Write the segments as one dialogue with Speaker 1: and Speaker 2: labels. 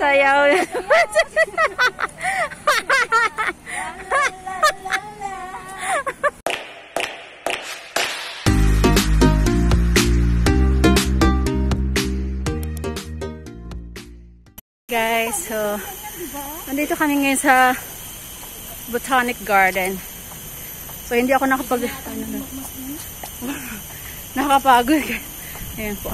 Speaker 1: Sayaw. Guys, so nandito kami ngayon sa Botanic Garden. So hindi ako nakapagod. Ayan po.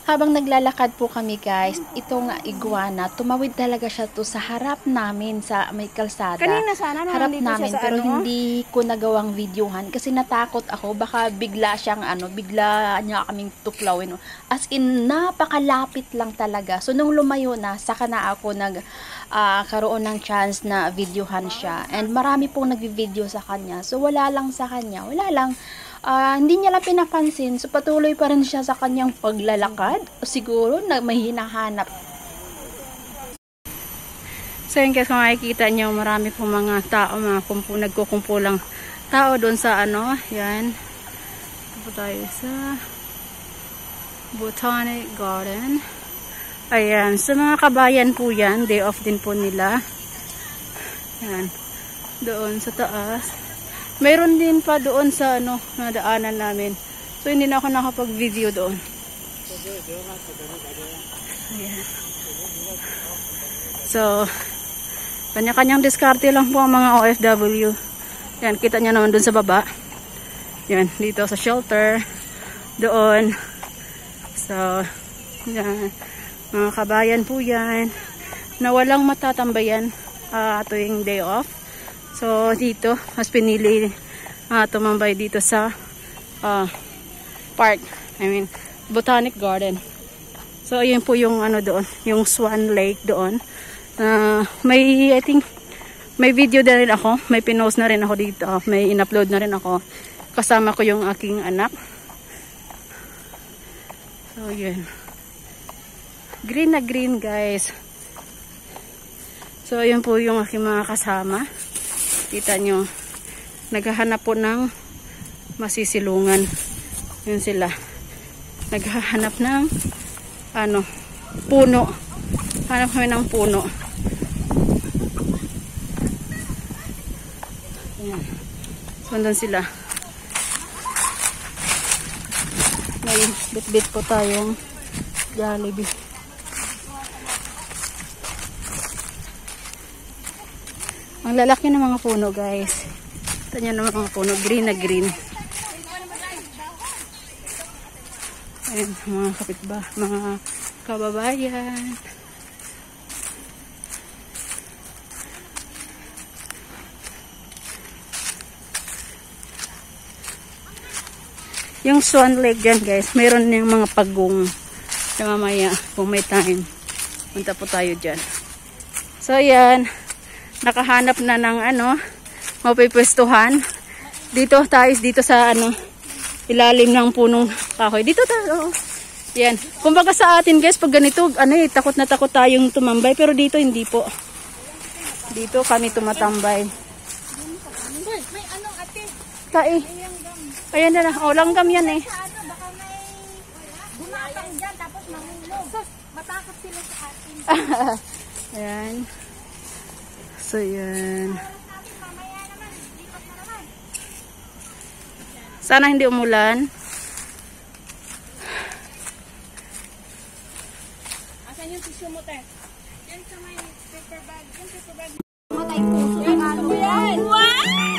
Speaker 2: Habang naglalakad po kami guys, itong iguana, tumawid talaga siya to sa harap namin sa may kalsada.
Speaker 1: Kanina sana
Speaker 2: harap namin pero
Speaker 1: ano?
Speaker 2: hindi ko nagawang videohan kasi natakot ako baka bigla siyang bigla niya kaming tuklawin. As in napakalapit lang talaga. So nung lumayo na, saka na ako karoon ng chance na videohan siya. And marami pong nagvi-video sa kanya. So wala lang sa kanya. Wala lang. Hindi niya lang pinapansin. So patuloy pa rin siya sa kanyang paglalakad. Siguro na may hinahanap.
Speaker 1: So yun guys, kung makikita nyo, marami pong mga tao, nagkukumpulang tao doon sa yan. Ito po tayo sa Botanic Garden. Ayan, sa mga kabayan po yan, day off din po nila. Ayan, doon sa taas. Mayroon din pa doon sa nadaanan namin. So hindi na ako nakapag-video doon. Ayan. So kanya-kanyang diskarte lang po ang mga OFW. Yan, kita nyo naman doon sa baba. Yan, dito sa shelter. Doon. So yan, mga kabayan po yan na walang matatambayan tuwing day off. So dito mas pinili tumambay dito sa park, Botanic Garden. So ayun po yung doon, yung Swan Lake doon. I think may video na rin ako, may pinost na rin ako dito, may in-upload na rin ako. Kasama ko yung aking anak. So yun. Green na green guys. So ayun po yung aking mga kasama. Kita nyo, naghahanap po ng masisilungan. Yun sila. Naghahanap ng puno. Hanap kami ng puno. Ayan. So, andun sila. May bit-bit po tayong Jollibee. Ang lalaki ng mga puno guys. Ito nyo ng mga puno. Green na green. Ayan, mga mga kababayan. Yung Swan Lake dyan guys, mayroon yung mga pagong. So mamaya, kung may time, punta po tayo dyan. So yan. Nakahanap na ng mapipwestuhan. Dito tayo, dito sa ilalim ng punong kahoy. Dito tayo. Yan. Kumbaga sa atin guys, pag ganito, takot na takot tayong tumambay. Pero dito hindi po. Dito kami tumatambay.
Speaker 3: May ate?
Speaker 1: Tai. Ayan na. Langgam yan eh.
Speaker 3: Baka may gumapang dyan, tapos mahulog. Matakot sila sa atin.
Speaker 1: Ayan. So, yan. Sana hindi umulan.
Speaker 3: Asan yung tissue mo, te? Yan sa may paper bag. Yung paper bag. Matay puso. Yan, ano yan? Wow!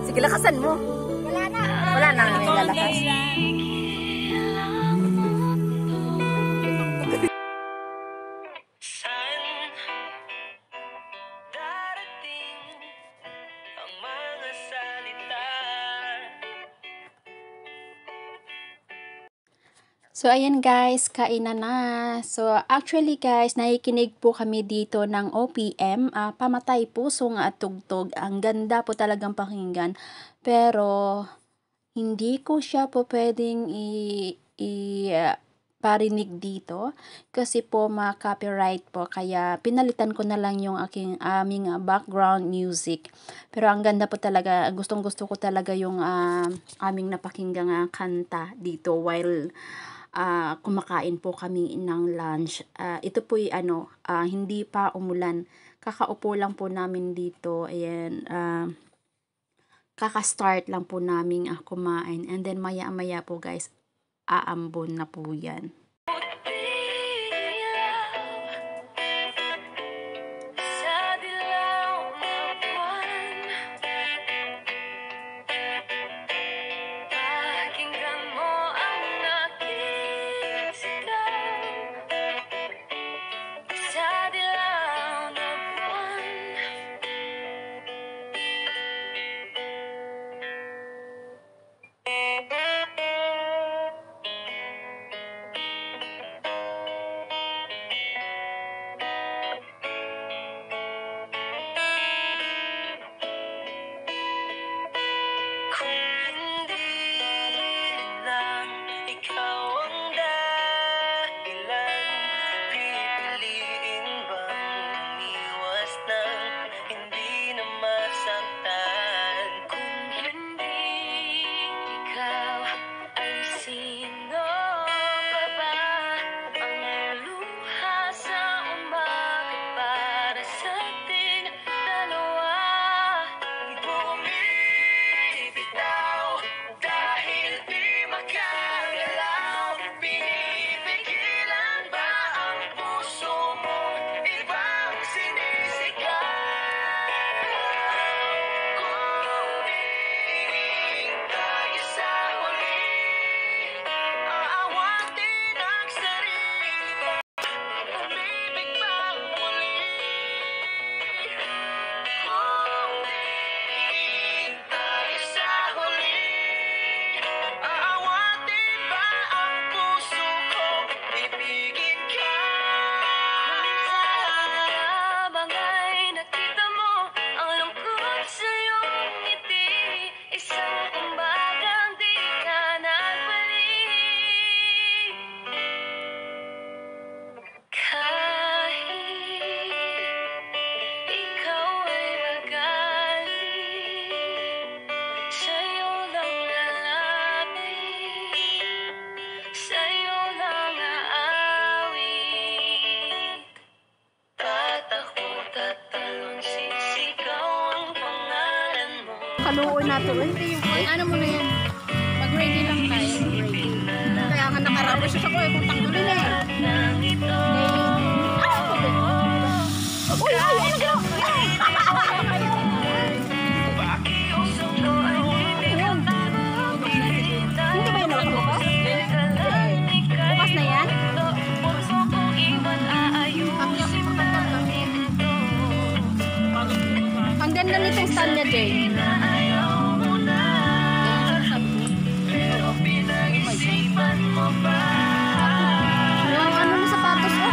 Speaker 1: Sige, lakasan mo.
Speaker 3: Wala na.
Speaker 1: Wala na may lalakas.
Speaker 2: So, ayan guys, kainan na. So, actually guys, nakikinig po kami dito ng OPM. Pamatay Pusong Tugtog. Ang ganda po talagang pakinggan. Pero, hindi ko siya po pwedeng parinig dito kasi po ma-copyright po, kaya pinalitan ko na lang yung aming background music. Pero ang ganda po talaga, gustong-gusto ko talaga yung aming napakinggang kanta dito while kumakain po kami ng lunch. Ito po hindi pa umulan. Kakaupo lang po namin dito. Ayan, kaka-start lang po namin kumain. And then maya-maya po guys, aambon na po yan.
Speaker 1: Kaluoy nato. Hindi yung ano mo na yan. Mag-ready lang tayo. Kaya nga nakarapos siya sa ko. Kung tanggalin eh. Uy, ano gano'n? Hindi ba yun nakabukas? Bukas na yan? Ang ganda nitong stand niya, Jay. Yung ano na sapatos ko.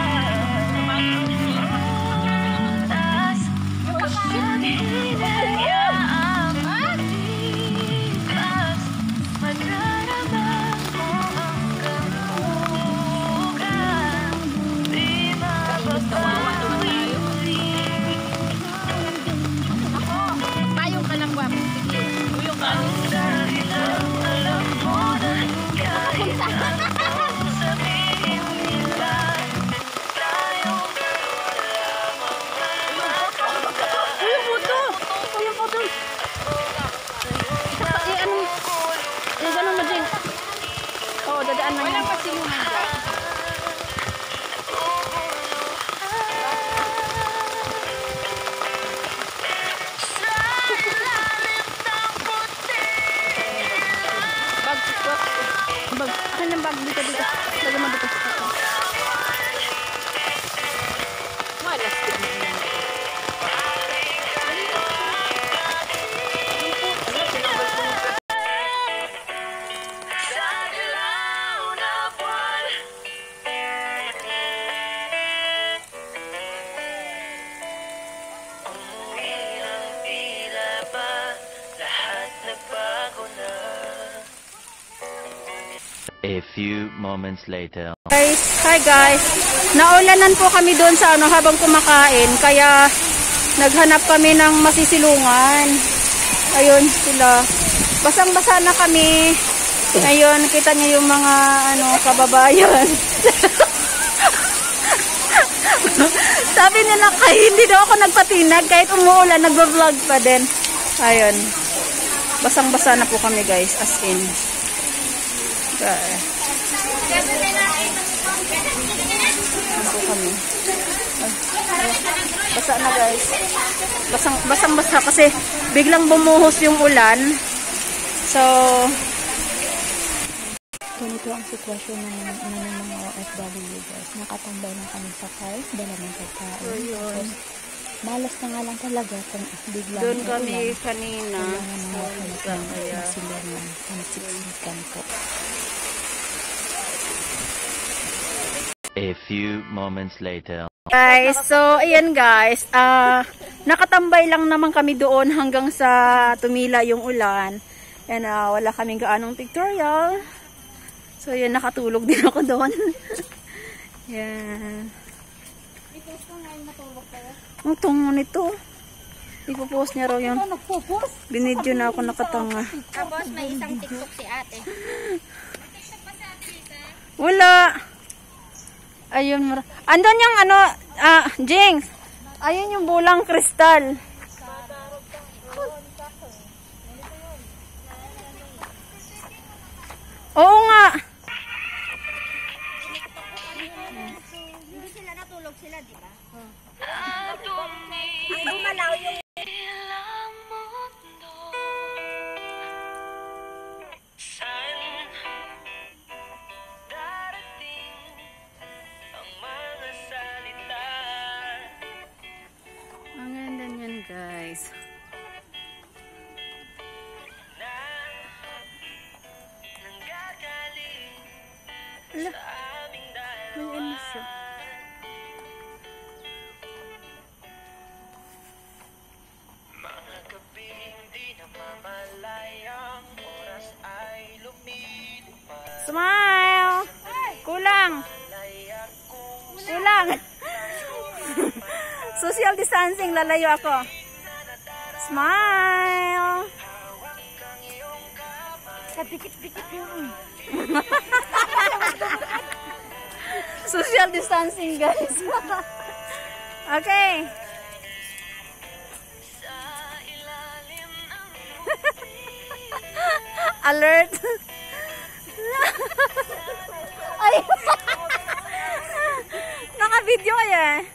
Speaker 1: Payong ka lang ba? Puyong ka. Dadaan na yan. Walang pasilunan dyan. Bag. Akin ng bag dito. Lagyan mo dito. Wala, stick na yan.
Speaker 4: A few moments later.
Speaker 1: Guys, Hi guys. Naulanan po kami doon sa ano habang kumakain. Kaya naghanap kami ng masisilungan. Ayun sila. Basang-basa na kami. Ayun, kita niyo yung mga ano kababayan. Sabi nila kay hindi daw ako nagpatinag kahit umuulan, nagvo-vlog pa din. Ayun. Basang-basa na po kami guys, as in. Okay. Po kami. Basa na guys. Basang-basa kasi biglang bumuhos yung ulan. So,
Speaker 2: ganito ang sitwasyon ng mga OFW guys. Nakatambay lang kami sa car, dala ng pagkain. Tapos, malas na nga lang talaga kung biglang
Speaker 1: doon kami kanina.
Speaker 2: Kaya sila ng pansiksikan po.
Speaker 4: A few moments later.
Speaker 1: Guys, so ayan guys, nakatambay lang naman kami doon hanggang sa tumila yung ulan. And wala kaming gaanong pictorial. So ayan, nakatulog din ako doon. Yan.
Speaker 3: I-post ko ngayon matulog kayo.
Speaker 1: Ang tungo nito. Ipopost niya raw yun. Binidyo na ako nakatanga.
Speaker 3: Tapos may isang TikTok si ate.
Speaker 1: Wala. Ayun, andun yung ano, Jinx. Ayun yung bulang kristal. Oo nga.
Speaker 3: Hindi sila natulog sila, di ba? Ang bumalaw yung
Speaker 1: Ang ganda niyan, guys. Ala, may ano siya. Smile! Kulang! Kulang! Social distancing, lalayo ako. Smile!
Speaker 3: kapikit-pikit yun.
Speaker 1: Social distancing, guys. Okay. Alert. Ay. Naka-video kaya.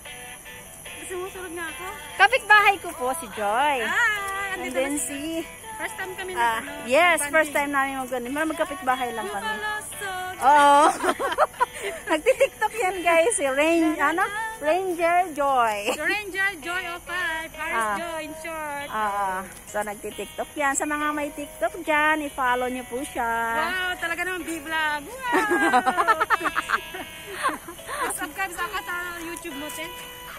Speaker 3: Sumusunod nga ako.
Speaker 1: Kapitbahay ko po si Joy. And
Speaker 3: Andito
Speaker 1: then
Speaker 3: na
Speaker 1: si...
Speaker 3: First time kami
Speaker 1: yes, first time namin mag-ganun. Magkapitbahay lang kami.
Speaker 3: Malasog.
Speaker 1: Oo. Nagti-TikTok yan guys. Si Ranger Joy.
Speaker 3: Ranger Joy of 5. Paris Joy in short.
Speaker 1: So nagti-TikTok yan. Sa mga may TikTok dyan, i-follow nyo po siya.
Speaker 3: Wow, talaga naman B-vlog. Wow! Subscribe sa akin sa YouTube mo, Ten.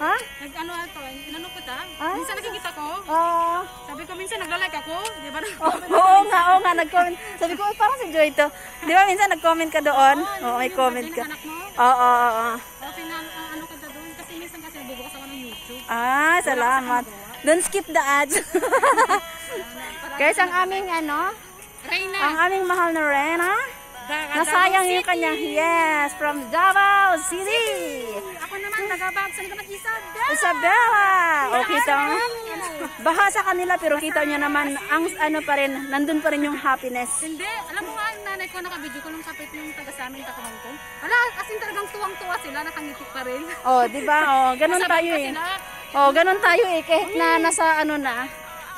Speaker 1: Ha?
Speaker 3: Nag-ano ito, inano ko ta?
Speaker 1: Ah?
Speaker 3: Minsan nakikita ko.
Speaker 1: Oo.
Speaker 3: Sabi ko minsan nagla-like ako. Di ba?
Speaker 1: Oo nga, nag-comment. Sabi ko, parang si Joy to. Di ba minsan nag-comment ka doon? Oo, may comment ka.
Speaker 3: Anak mo?
Speaker 1: Oo.
Speaker 3: Okay na, ano ka doon? Kasi minsan kasi bubukas ako ng YouTube.
Speaker 1: Salamat. Don't skip the ads. Guys, ang aming
Speaker 3: Reyna.
Speaker 1: ang aming mahal na Reyna. Nasayang yung kanya. Yes, from Davao City.
Speaker 3: Ako naman, nagabag sa naman
Speaker 1: Isabela. O, kita mo. Baha sa kanila, pero kita nyo naman, ang pa rin, nandun pa rin yung happiness.
Speaker 3: Hindi, alam mo nga, yung nanay ko nakabidyo ko nung kapit yung taga sa amin, taga Hong Kong. Wala, kasi talagang tuwang-tuwa sila, nakangiti pa rin.
Speaker 1: Di ba? Ganun tayo eh. Ganun tayo eh. Kahit na nasa na,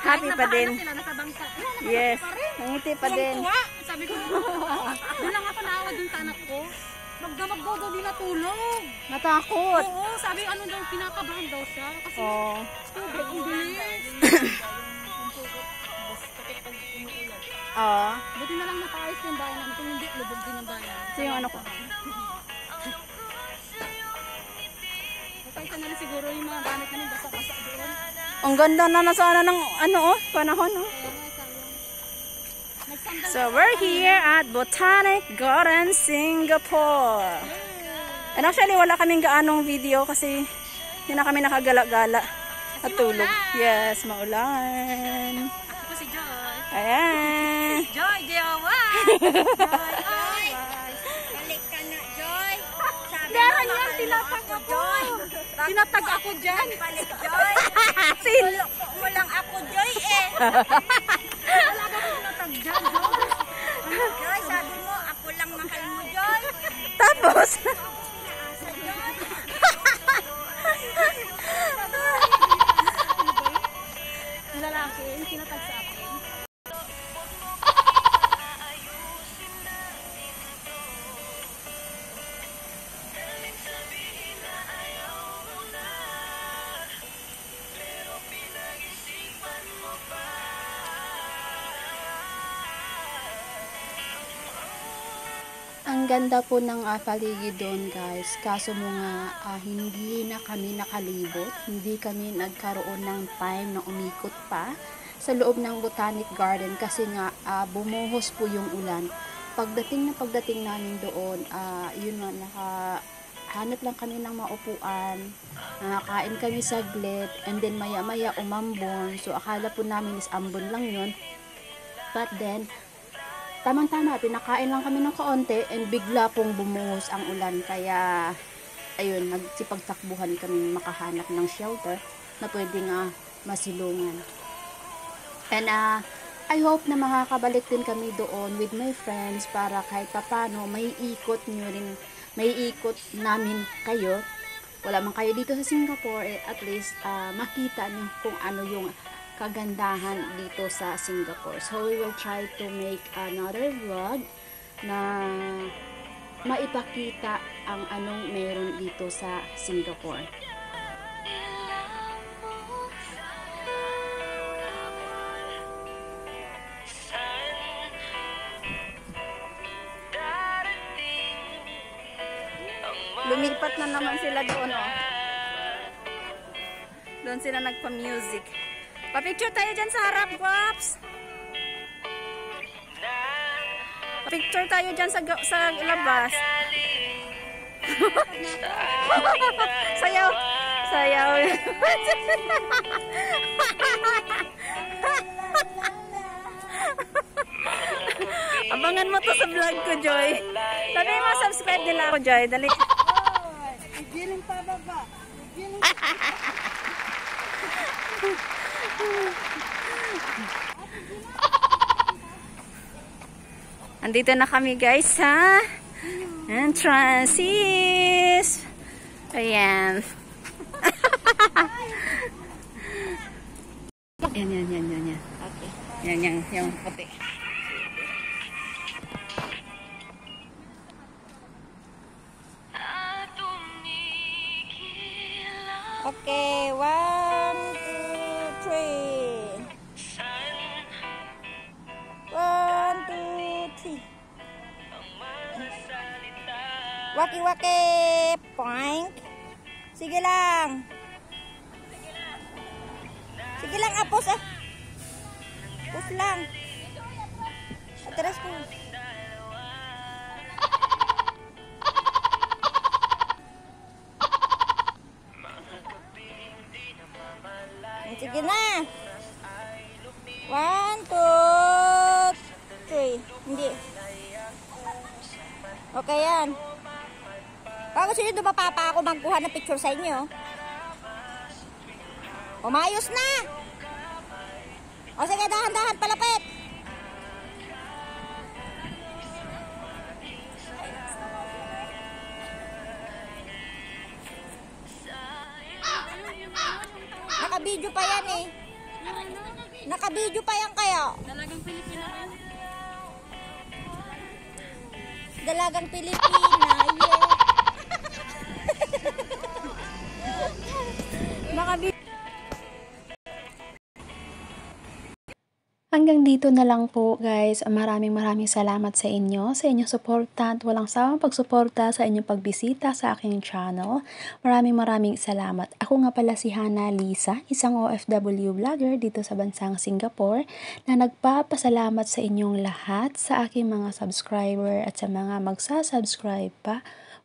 Speaker 1: happy pa din.
Speaker 3: Sila, nasa bangka.
Speaker 1: Yes, nangiti pa din.
Speaker 3: Tuwang-tuwa. Sabi ko, doon lang ako naawa dun sa anak ko. Magdamag daw di natulog.
Speaker 1: Natakot.
Speaker 3: Oo, sabi ano daw, pinakabahan daw siya. Kasi tubig, ang bilis. Buti na lang nakaayos yung bayan. Kung hindi, lubog din yung bayan.
Speaker 1: So yung ano ko.
Speaker 3: Nakita na rin siguro yung mga gamit namin basa-basa doon.
Speaker 1: Ang ganda na sana ng panahon. So we're here at Botanic Garden, Singapore. And actually, wala kaming gaanong video kasi hindi na kami nakagala-gala at tulog. Yes, maulan.
Speaker 3: Ako po si Joy.
Speaker 1: Ayan.
Speaker 3: Joy, Jowa! Joy! Balik ka na, Joy! Sabi mo, mahal mo ako, Joy!
Speaker 1: Tinatag ako dyan.
Speaker 3: Balik, Joy! Tuloko mo lang ako, Joy, eh! Wala ka tinatag dyan, Joy! Joy, sabi mo, ako lang mahal mo, Joy!
Speaker 1: Tapos,
Speaker 3: Pinaasa, Joy!
Speaker 1: lalaki, tinatag sa akin.
Speaker 2: Ang ganda po ng paligid doon guys, kaso mo nga hindi na kami nakalibot, hindi kami nagkaroon ng time na umikot pa sa loob ng Botanic Garden kasi nga bumuhos po yung ulan. Pagdating namin doon, yun nga, nakahanap lang kami ng maupuan, kain kami saglit, and then maya maya umambon, so akala po namin is ambon lang yun, but then tamang-tama, pinakain lang kami ng kaunti and bigla pong bumuhos ang ulan. Kaya, ayun, nagsipagtakbuhan kami makahanap ng shelter na pwedeng masilungan. And I hope na makakabalik din kami doon with my friends para kahit papano may ikot namin kayo. Wala man kayo dito sa Singapore, at least makita nyo kung ano yung kagandahan dito sa Singapore. So we will try to make another vlog na maipakita ang anong meron dito sa Singapore.
Speaker 1: Lumipat na naman sila doon, oh. Doon sila nagpa-music. Pa-picture tayo dyan sa harap, Guaps. Pa-picture tayo dyan sa labas. Sayaw. Sayaw. Abangan mo to sa vlog ko, Joy. Sabi mo, subscribe nila ako, Joy. Dali.
Speaker 3: Giling pa baba.
Speaker 1: Andito na kami guys sa entrances. Ayan. Yan. Okay. Yan, yung puti. Okay, 1, 2, 3. 1, 2, 3. Waki-waki. Poink. Sige lang. Sige lang, apos ah. Apos lang. Atras ko. Sige na. 1, 2, 3. Hindi. Okay yan. Kung gusto nyo dumapapa ako magkuha ng picture sa inyo. Umayos na. O sige, dahan-dahan palapit. Naka-video pa yan eh. Naka-video pa yan kaya.
Speaker 3: Dalagang Pilipina yan.
Speaker 1: Dalagang Pilipina, yeah. Naka-video.
Speaker 2: Hanggang dito na lang po guys. Maraming salamat sa inyong suporta at walang sawang pagsuporta sa inyong pagbisita sa aking channel. Maraming salamat. Ako nga pala si Hana Lisa, isang OFW vlogger dito sa bansang Singapore na nagpapasalamat sa inyong lahat, sa aking mga subscriber at sa mga magsasubscribe pa.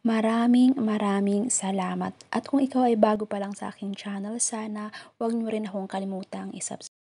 Speaker 2: Maraming salamat. At kung ikaw ay bago pa lang sa aking channel, sana huwag niyo rin akong kalimutang i-subscribe.